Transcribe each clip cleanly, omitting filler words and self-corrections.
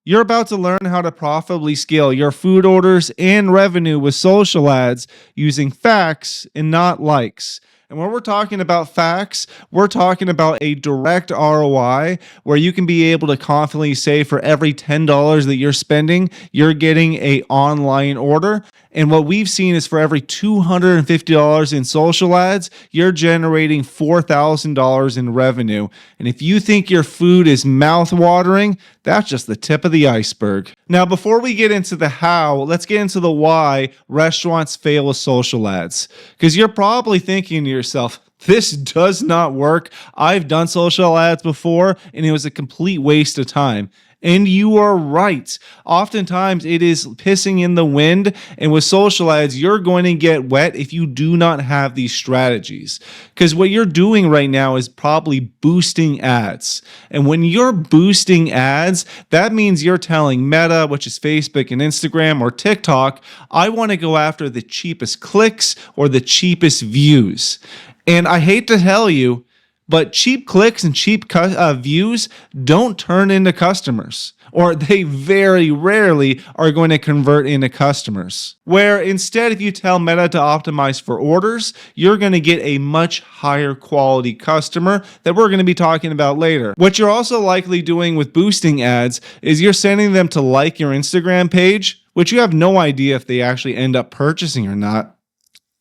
You're about to learn how to profitably scale your food orders and revenue with social ads using facts and not likes. And when we're talking about facts, we're talking about a direct ROI where you can be able to confidently say for every $10 that you're spending, you're getting an online order. And what we've seen is for every $250 in social ads, you're generating $4,000 in revenue. And if you think your food is mouth-watering, that's just the tip of the iceberg. Now, before we get into the how, let's get into the why restaurants fail with social ads. Because you're probably thinking to yourself, this does not work. I've done social ads before, and it was a complete waste of time. And you are right. Oftentimes it is pissing in the wind, and with social ads, you're going to get wet if you do not have these strategies. Because what you're doing right now is probably boosting ads. And when you're boosting ads, that means you're telling Meta, which is Facebook and Instagram or TikTok, I want to go after the cheapest clicks or the cheapest views. And I hate to tell you, but cheap clicks and cheap views don't turn into customers, or they very rarely are going to convert into customers. Where instead, if you tell Meta to optimize for orders, you're going to get a much higher quality customer that we're going to be talking about later. What you're also likely doing with boosting ads is you're sending them to like your Instagram page, which you have no idea if they actually end up purchasing or not.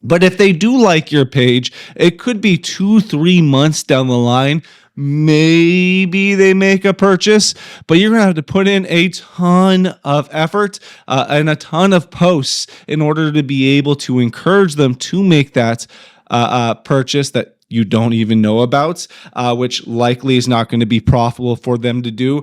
But if they do like your page, it could be 2-3 months down the line. Maybe they make a purchase, but you're going to have to put in a ton of effort and a ton of posts in order to be able to encourage them to make that purchase that you don't even know about, which likely is not going to be profitable for them to do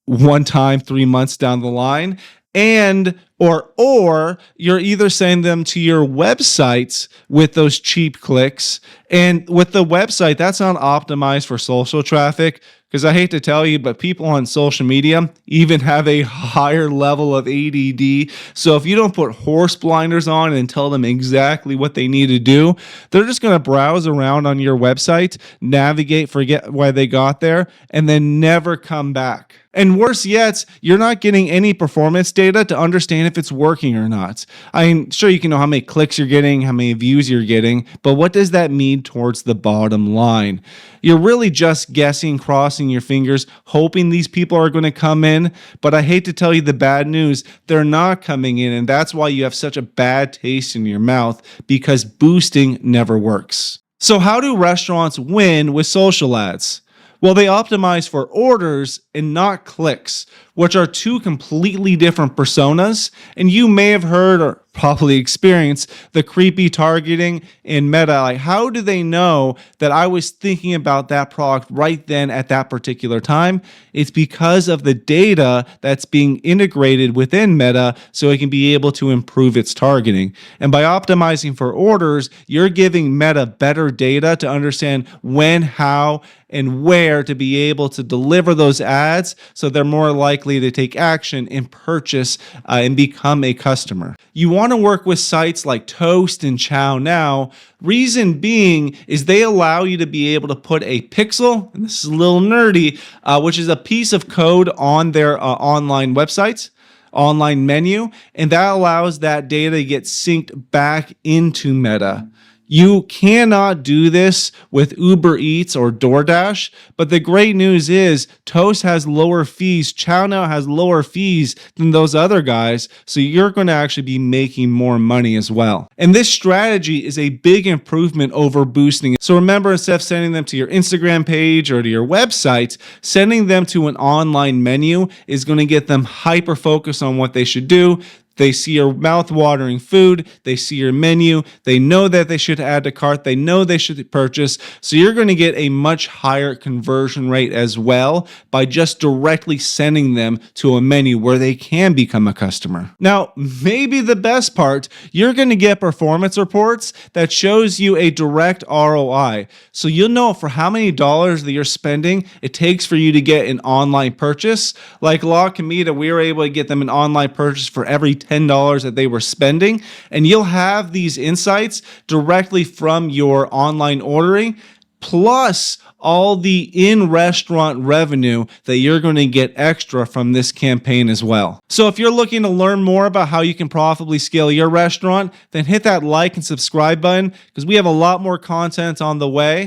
one time 3 months down the line. And or you're either sending them to your websites with those cheap clicks. And with the website, that's not optimized for social traffic. Because I hate to tell you, but people on social media even have a higher level of ADD. So if you don't put horse blinders on and tell them exactly what they need to do, they're just going to browse around on your website, navigate, forget why they got there, and then never come back. And worse yet, you're not getting any performance data to understand if it's working or not. I mean, sure, you can know how many clicks you're getting, how many views you're getting, but what does that mean towards the bottom line? You're really just guessing, crossing your fingers, hoping these people are going to come in. But I hate to tell you the bad news, they're not coming in. And that's why you have such a bad taste in your mouth, because boosting never works. So how do restaurants win with social ads? Well, they optimize for orders and not clicks, which are two completely different personas. And you may have heard or probably experienced the creepy targeting in Meta. Like, how do they know that I was thinking about that product right then at that particular time? It's because of the data that's being integrated within Meta so it can be able to improve its targeting. And by optimizing for orders, you're giving Meta better data to understand when, how, and where to be able to deliver those ads so they're more likely to take action and purchase and become a customer. You want to work with sites like Toast and ChowNow. Reason being is they allow you to be able to put a pixel, and this is a little nerdy, which is a piece of code on their online websites, online menu, and that allows that data to get synced back into Meta. You cannot do this with UberEats or DoorDash, but the great news is Toast has lower fees, ChowNow has lower fees than those other guys, so you're going to actually be making more money as well. And this strategy is a big improvement over boosting. So remember, instead of sending them to your Instagram page or to your website, sending them to an online menu is going to get them hyper-focused on what they should do. They see your mouth-watering food, they see your menu, they know that they should add to cart, they know they should purchase, so you're going to get a much higher conversion rate as well by just directly sending them to a menu where they can become a customer. Now, maybe the best part, you're going to get performance reports that shows you a direct ROI. So you'll know for how many dollars that you're spending it takes for you to get an online purchase. Like La Comida, we were able to get them an online purchase for every $10 that they were spending, and you'll have these insights directly from your online ordering. plus all the in-restaurant revenue that you're going to get extra from this campaign as well. So if you're looking to learn more about how you can profitably scale your restaurant, then hit that like and subscribe button because we have a lot more content on the way.